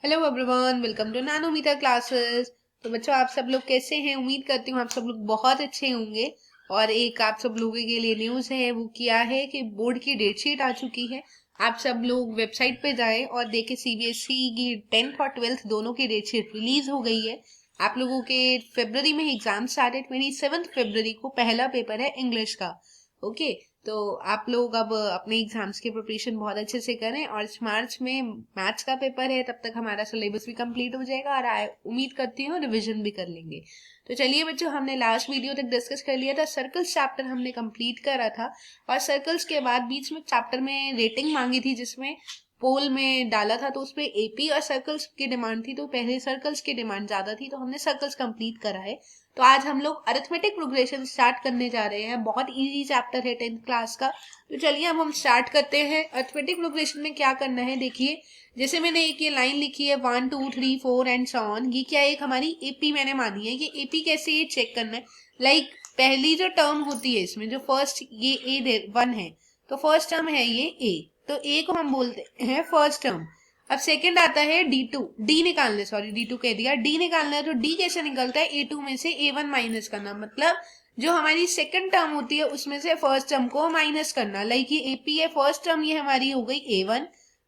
Hello everyone, welcome to Nanometer classes. तो बच्चों, आप सब लोग कैसे हैं? उम्मीद करती हूँ आप सब लोग बहुत अच्छे होंगे। और एक आप सब लोगों के लिए न्यूज़ है, वो क्या है कि बोर्ड की डेटशीट आ चुकी है। आप सब लोग वेबसाइट पे जाएं और देखें, सीबीएसई की 10th और 12th दोनों की डेटशीट रिलीज हो गई है। आप लोगों के फरवरी में एग्जाम स्टार्ट है। 27 फरवरी को पहला पेपर है इंग्लिश का। ओके, तो आप लोग अब अपने एग्जाम्स की प्रिपरेशन बहुत अच्छे से करें। और इस मार्च में मैथ्स का पेपर है, तब तक हमारा सिलेबस भी कंप्लीट हो जाएगा और उम्मीद करती हूँ रिवीजन भी कर लेंगे। तो चलिए बच्चों, हमने लास्ट वीडियो तक डिस्कस कर लिया था, सर्कल्स चैप्टर हमने कंप्लीट करा था। और सर्कल्स के बाद बीच में चैप्टर में रेटिंग मांगी थी, जिसमें पोल में डाला था, तो उसमें एपी और सर्कल्स की डिमांड थी। तो पहले सर्कल्स की डिमांड ज्यादा थी, तो हमने सर्कल्स कंप्लीट करा है। तो आज हम लोग अरिथमेटिक प्रोग्रेशन स्टार्ट करने जा रहे हैं। बहुत इजी चैप्टर है 10th क्लास का। तो चलिए अब हम स्टार्ट करते हैं। अरिथमेटिक प्रोग्रेशन में क्या करना है, देखिए। जैसे मैंने एक ये लाइन लिखी है 1 2 3 4 एंड सो ऑन, ये क्या है, एक हमारी एपी मैंने मानी है। ये एपी कैसे ये चेक करना है, लाइक पहली जो टर्म होती है इसमें, जो फर्स्ट ये A1 है, तो फर्स्ट टर्म है ये ए, तो ए को हम बोलते हैं फर्स्ट टर्म। अब सेकंड आता है D2, डी निकालने, सॉरी D2 कह दिया, डी निकालना है। तो डी कैसे निकलता है, A2 में से A1 माइनस करना, मतलब जो हमारी सेकंड टर्म होती है उसमें से फर्स्ट टर्म को माइनस करना। लाइक ये एपी है, फर्स्ट टर्म ये हमारी हो गई A1,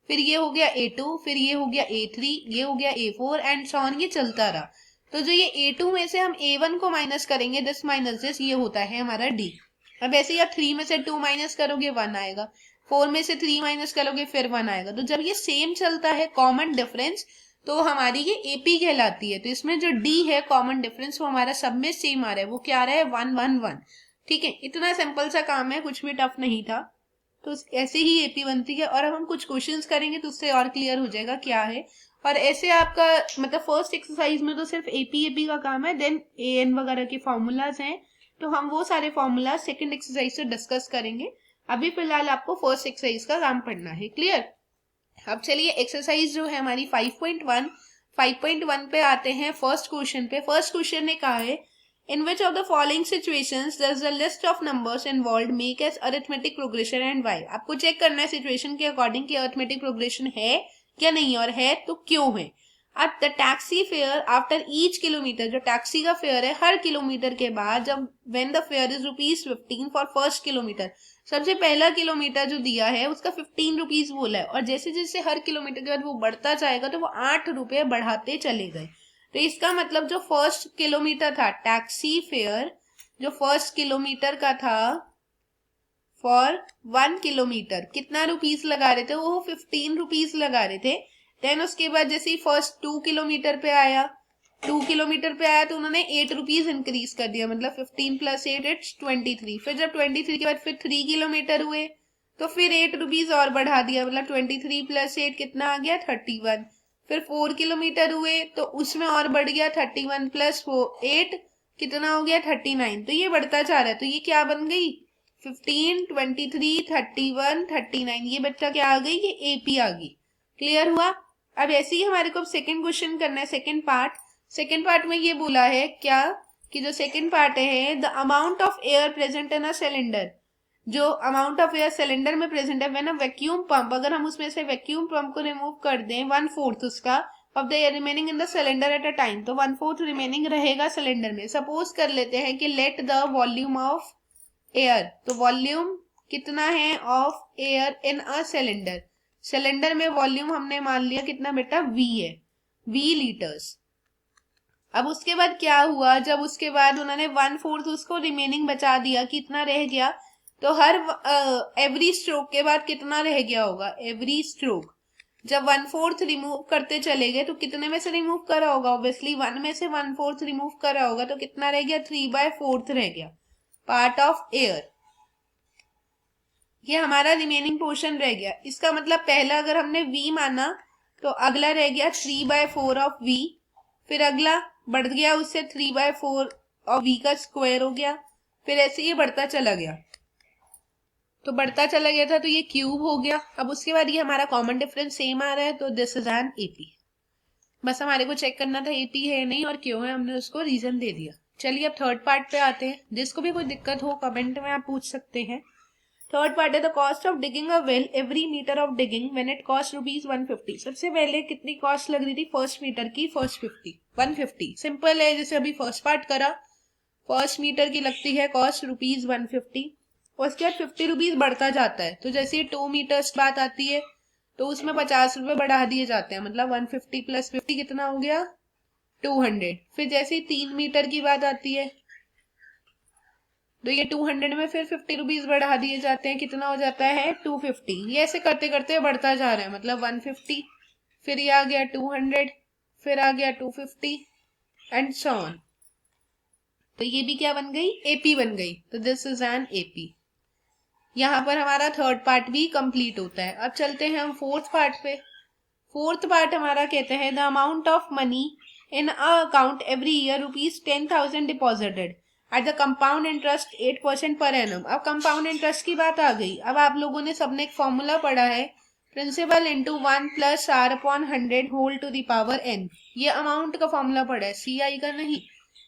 फिर ये हो गया A2, फिर ये हो गया A3, ये हो गया A4 एंड सो ऑन, ये चलता रहा। तो जो ये A2 में से हम A1 को माइनस करेंगे, दिस माइनस दिस, ये होता है हमारा डी। अब ऐसे ही आप 3 में से 2 माइनस करोगे 1 आएगा, 4 में से 3 माइनस करोगे फिर 1 आएगा। तो जब ये सेम चलता है, कॉमन डिफरेंस, तो हमारी ये एपी कहलाती है। तो इसमें जो डी है कॉमन डिफरेंस, वो हमारा सब में सेम आ रहा है। वो क्या आ रहा है, 1 1 1। ठीक है, इतना सिंपल सा काम है, कुछ भी टफ नहीं था। तो ऐसे ही एपी बनती है। और अब हम कुछ क्वेश्चंस करेंगे तो उससे और क्लियर हो जाएगा क्या है। और ऐसे आपका मतलब फर्स्ट एक्सरसाइज में तो सिर्फ एपी एपी का काम है, देन ए एन वगैरह के फॉर्मूलाज हैं, तो हम वो सारे फॉर्मूला सेकंड एक्सरसाइज से डिस्कस करेंगे। अभी फिलहाल आपको फर्स्ट एक्सरसाइज का काम पढ़ना है। क्लियर? अब चलिए एक्सरसाइज जो है हमारी 5.1 पे आते हैं। फर्स्ट क्वेश्चन पे, फर्स्ट क्वेश्चन ने कहा है, in which of the following situations does the list of numbers involved make as arithmetic progression and why. आपको चेक करना है सिचुएशन के अकॉर्डिंग कि अरिथमेटिक प्रोग्रेशन है या नहीं, और है तो क्यों है। अब the taxi fare after each kilometre, जो टैक्सी का फेयर है हर किलोमीटर के बाद, जब when the fair is ₹15 for first kilometre, सबसे पहला किलोमीटर जो दिया है उसका 15 रुपीज बोला है, और जैसे जैसे हर किलोमीटर के बाद वो बढ़ता जाएगा तो वो 8 रुपए बढ़ाते चले गए। तो इसका मतलब जो फर्स्ट किलोमीटर था, टैक्सी फेयर जो फर्स्ट किलोमीटर का था, फॉर 1 किलोमीटर कितना रुपीस लगा रहे थे, वो 15 रुपीज लगा रहे थे। देन उसके बाद जैसे ही फर्स्ट 2 किलोमीटर पे आया, 2 किलोमीटर पे आया तो उन्होंने 8 रुपीज इंक्रीज कर दिया, मतलब 15 प्लस 8 इट्स 23। फिर जब 23 के बाद फिर 3 किलोमीटर हुए तो फिर 8 रुपीज और बढ़ा दिया, मतलब 23 प्लस 8 कितना आ गया, 31। फिर 4 किलोमीटर हुए तो उसमें और बढ़ गया, 31 प्लस 8 कितना हो गया, 39। तो ये बढ़ता जा रहा है। तो ये क्या बन गई, 15 23 31 39, ये बच्चा क्या आ गई, ये एपी आ गई। क्लियर हुआ? अब ऐसे ही हमारे को सेकंड क्वेश्चन करना है, सेकंड पार्ट। सेकंड पार्ट में ये बोला है क्या, कि जो सेकंड पार्ट है, the amount of air present in a cylinder, जो अमाउंट ऑफ एयर सिलेंडर में प्रेजेंट है व्हेन अ वैक्यूम पंप, अगर हम उसमें से वैक्यूम पंप को रिमूव कर दें 1/4 उसका, of the air remaining in the cylinder at a time, तो 1/4 रिमेनिंग रहेगा सिलेंडर में। सपोज कर लेते हैं कि let the volume of air, तो वॉल्यूम कितना है of air in a cylinder, cylinder में वॉल्यूम हमने मान लिया कितना बेटा, V है, V लीटर्स। अब उसके बाद क्या हुआ, जब उसके बाद उन्होंने 1/4 उसको रिमेनिंग बचा दिया, कितना रह गया, तो हर एवरी स्ट्रोक के बाद कितना रह गया होगा, एवरी स्ट्रोक जब 1/4 रिमूव करते चले गए तो कितने में से रिमूव करा होगा, ऑब्वियसली 1 में से 1/4 रिमूव करा होगा, तो कितना रह गया, 3/4 रह गया पार्ट ऑफ एयर। ये हमारा रिमेनिंग पोर्शन रह गया। इसका मतलब पहला अगर हमने V माना तो अगला रह गया 3/4 ऑफ V, फिर अगला बढ़ गया उससे 3/4 और V का स्क्वायर हो गया, फिर ऐसे ये बढ़ता चला गया। तो बढ़ता चला गया था तो ये क्यूब हो गया। अब उसके बाद ये हमारा कॉमन डिफरेंस सेम आ रहा है, तो दिस इज एन एपी। बस हमारे को चेक करना था एपी है नहीं और क्यों है, हमने उसको रीजन दे दिया। चलिए अब थर्ड पार्ट पे आते हैं। जिसको भी कोई दिक्कत हो कमेंट में आप पूछ सकते हैं। थर्ड पार्ट है the cost of digging a well every metre of digging when it cost ₹150। सबसे पहले कितनी कॉस्ट लग रही थी फर्स्ट मीटर की? फर्स्ट 150। सिंपल है, जैसे अभी फर्स्ट पार्ट करा, फर्स्ट मीटर की लगती है कॉस्ट ₹150, उसके बाद ₹50 बढ़ता जाता है। तो जैसे ये 2 मीटर्स बात आती है तो उसमें ₹50 बढ़ा दिए जाते हैं, मतलब 150 प्लस 50 कितना हो गया? 200। फिर जैसे 3 मीटर की बात आती है तो ये 200 में फिर ₹50 बढ़ा दिए जाते हैं, कितना हो जाता है? 250। ये ऐसे करते करते बढ़ता जा रहा है, मतलब 150, फिर ये आ गया 200, फिर आ गया 250 एंड सो ऑन। तो ये भी क्या बन गई? एपी बन गई। तो दिस इज एन एपी। यहाँ पर हमारा थर्ड पार्ट भी कंप्लीट होता है। अब चलते हैं हम फोर्थ पार्ट पे। फोर्थ पार्ट हमारा कहते हैं the amount of money in a account every year ₹10,000 deposited at the compound interest 8% per annum. अब कंपाउंड इंटरेस्ट की बात आ गई। अब आप लोगों ने सबने एक फॉर्मूला पढ़ा है, principal into 1 plus R/100 whole to the power n। ये अमाउंट का फॉर्मूला पढ़ा है, CI का नहीं,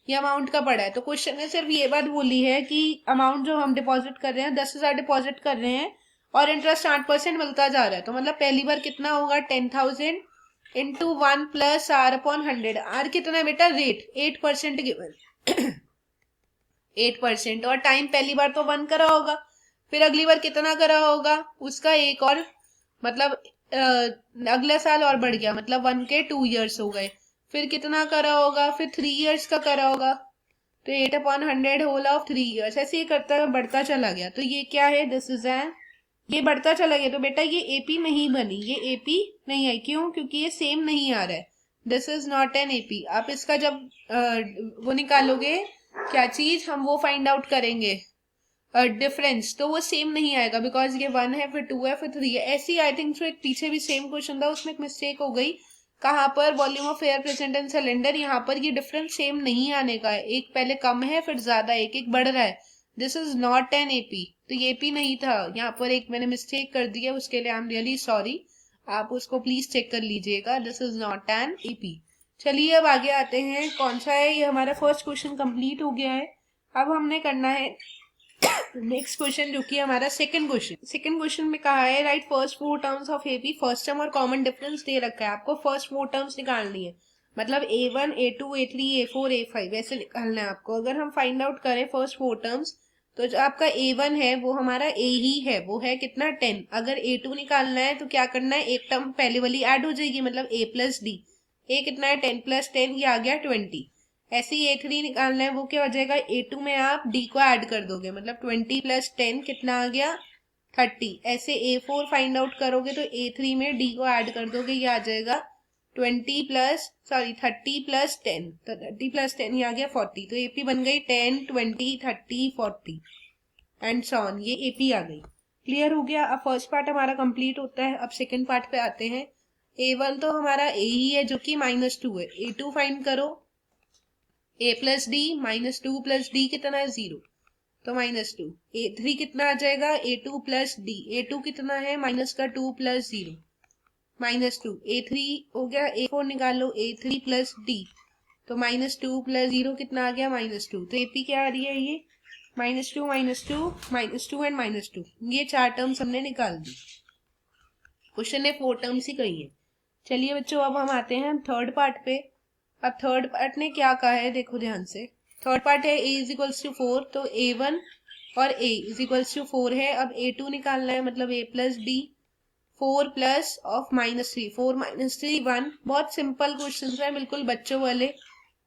ये अमाउंट का पढ़ा है। तो क्वेश्चन ने सिर्फ ये बात बोली है कि अमाउंट जो हम डिपॉजिट कर रहे हैं 10,000 डिपॉजिट कर रहे हैं और इंटरेस्ट 8% मिलता जा रहा है। तो मतलब पहली बार कितना होगा? 10,000 इंटू 1 प्लस R/100। आर कितना है बेटा? Rate 8% given 8%। और टाइम पहली बार तो 1 करा होगा, फिर अगली बार कितना करा होगा उसका एक और, मतलब अगला साल और बढ़ गया, मतलब 1 के 2 ईयर्स हो गए। फिर कितना करा होगा? फिर 3 ईयर्स का करा होगा, तो 8/100 होल ऑफ 3 ईयर्स। ऐसे ही करता हुआ बढ़ता चला गया। तो ये क्या है? दिस इज एन, ये बढ़ता चला गया। तो बेटा ये एपी नहीं बनी, ये एपी नहीं है। क्यों? क्योंकि ये सेम नहीं आ रहा है। This is not an AP. आप इसका जब वो निकालोगे क्या चीज, हम वो फाइंड आउट करेंगे डिफरेंस, तो वो सेम नहीं आएगा, बिकॉज ये 1 है, फिर 2 है, फिर 3 है। ऐसे ही आई थिंक एक पीछे भी सेम क्वेश्चन था, उसमें एक मिस्टेक हो गई। कहाँ पर? Volume of air present in cylinder. यहाँ पर ये डिफरेंस सेम नहीं आने का है, एक पहले कम है फिर ज्यादा, एक बढ़ रहा है। This is not an AP. तो ये एपी नहीं था, यहाँ पर एक मैंने मिस्टेक कर दी है, उसके लिए आई एम रियली सॉरी। आप उसको प्लीज चेक कर लीजिएगा। This is not an AP. चलिए अब आगे आते हैं, कौन सा है ये? हमारा फर्स्ट क्वेश्चन कंप्लीट हो गया है। अब हमने करना है नेक्स्ट क्वेश्चन, जो कि हमारा सेकंड क्वेश्चन। सेकंड क्वेश्चन में कहा है right first 4 terms of AP. First term और कॉमन डिफरेंस दे रखा है, आपको फर्स्ट 4 टर्म्स निकालनी है, मतलब A1 A2 A3 A4 A5 ऐसे निकालना है आपको। अगर हम फाइंड आउट करें फर्स्ट 4 टर्म्स, तो जो आपका A1 है वो हमारा A ही है, वो है कितना? 10। अगर A2 निकालना है तो क्या करना है? एक टर्म पहले वाली ऐड हो जाएगी, मतलब A प्लस डी। A कितना है? 10 प्लस 10, ये आ गया 20। ऐसे ही A3 निकालना है, वो क्या हो जाएगा? A2 में आप D को ऐड कर दोगे, मतलब 20 प्लस 10 कितना आ गया? 30। ऐसे A4 फाइंड आउट करोगे तो A3 में D को ऐड कर दोगे, ये आ जाएगा 30 प्लस 10। तो 30 प्लस 10 ये आ गया 40। तो AP बन गई 10 20 30 40 एंड सो ऑन। ये AP आ गई। क्लियर हो गया? अब फर्स्ट पार्ट हमारा कंप्लीट होता है। अब सेकेंड पार्ट पे आते हैं। A1 तो हमारा A ही है, जो कि -2 है। A2 फाइंड करो। A plus D -2 plus D कितना है? 0, तो -2। A3 कितना आ जाएगा? A2 plus D. A2 कितना है? -2 प्लस 0 -2। A3 हो गया। A4 निकालो। A3 प्लस डी, तो -2 प्लस 0 कितना आ गया? -2। तो AP क्या आ रही है? ये -2 -2 एंड -2। ये 4 टर्म्स हमने निकाल दी। क्वेश्चन ने 4 टर्म्स ही कही है। चलिए बच्चों, अब हम आते हैं थर्ड पार्ट पे। अब थर्ड पार्ट ने क्या कहा है, देखो ध्यान से। थर्ड पार्ट है A इज इक्वल्स टू 4, तो A1 और A इज इक्वल्स टू 4 है। अब A2 निकालना है, मतलब A plus D 4 plus of -3। 4 -3 1। बहुत सिंपल क्वेश्चन है, बिल्कुल बच्चों वाले,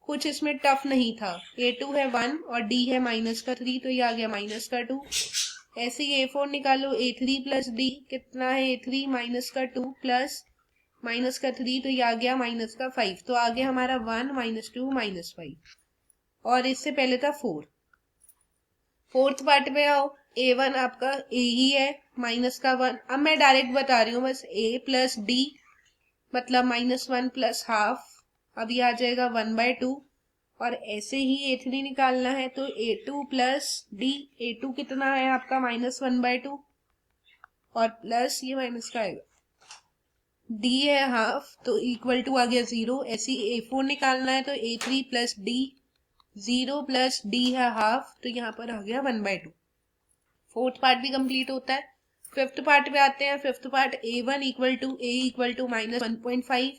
कुछ इसमें टफ नहीं था। A2 है 1 और D है -3, तो ये आ गया -2। ऐसे ही A4 निकालो। A3 प्लस डी कितना है? A3 -2 प्लस -3, तो ये आ गया -5। तो आ गया हमारा 1 -2 -5, और इससे पहले था 4। फोर्थ पार्ट में आओ। A1 आपका A ही है, -1। अब मैं डायरेक्ट बता रही हूँ बस। A प्लस डी मतलब -1 प्लस हाफ, अब ये आ जाएगा 1/2। और ऐसे ही A3 निकालना है, तो A2 प्लस डी। A2 कितना है आपका? -1/2, और प्लस ये माइनस का आएगा, D है हाफ, तो इक्वल टू आ गया 0। ऐसे A4 निकालना है, तो A3 plus D, 0 plus D है हाफ, तो यहाँ पर आ गया 1/2। फोर्थ पार्ट भी कंप्लीट होता है। फिफ्थ पार्ट पे आते हैं। Fifth part A1 equal to -1.5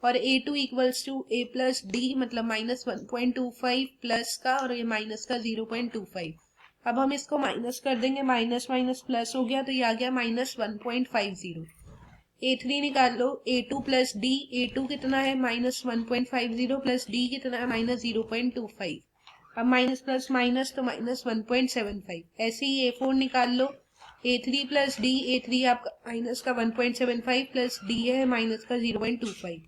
और A2 equals to A plus D, मतलब -1.25 प्लस का और ये माइनस का 0.25। अब हम इसको माइनस कर देंगे, माइनस माइनस प्लस हो गया तो ये आ गया -1.50। A3 निकाल लो, A2 प्लस डी, A2 कितना है -1.50 प्लस डी कितना है -0.25। अब माइनस प्लस माइनस तो -1.75। ऐसे ही A4 निकाल लो, A3 प्लस डी, A3 आपका माइनस का 1.75 प्लस डी है माइनस का 0.25,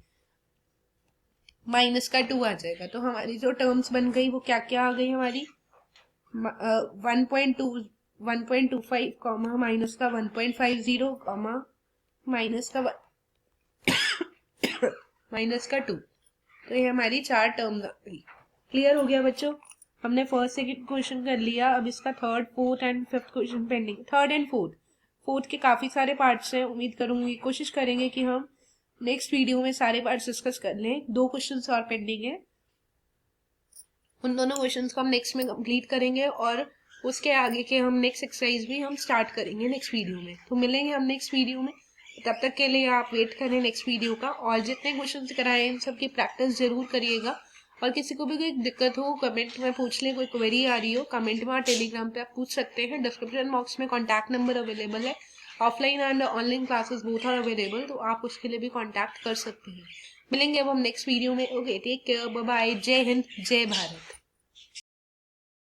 माइनस का 2 आ जाएगा। तो हमारी जो टर्म्स बन गई वो क्या क्या आ गई हमारी, 1.25 कॉमा माइनस का 1.50 कॉमा माइनस का माइनस का 2। तो ये हमारी 4 टर्म आ गई। क्लियर हो गया बच्चों? हमने फर्स्ट सेकंड क्वेश्चन कर लिया, अब इसका third fourth and fifth question pending. Third and fourth के काफी सारे पार्ट्स हैं। उम्मीद करूंगी, कोशिश करेंगे कि हम नेक्स्ट वीडियो में सारे पार्ट्स डिस्कस कर लें। 2 क्वेश्चंस और पेंडिंग है, उन दोनों क्वेश्चंस को हम नेक्स्ट में कंप्लीट करेंगे और उसके आगे के हम नेक्स्ट एक्सरसाइज भी हम स्टार्ट करेंगे नेक्स्ट वीडियो में। तो मिलेंगे हम नेक्स्ट वीडियो में, तब तक के लिए आप वेट करें नेक्स्ट वीडियो का। और जितने क्वेश्चंस कराए इन सब की प्रैक्टिस जरूर करिएगा। और किसी को भी कोई दिक्कत हो कमेंट में पूछ लें, कोई क्वेरी आ रही हो कमेंट में और टेलीग्राम पे आप पूछ सकते हैं। डिस्क्रिप्शन बॉक्स में कॉन्टैक्ट नंबर अवेलेबल है, offline and online classes both are available, तो आप उसके लिए भी कॉन्टैक्ट कर सकते हैं। मिलेंगे अब हम नेक्स्ट वीडियो में। Okay, take care, bye bye, जय हिंद, जय भारत।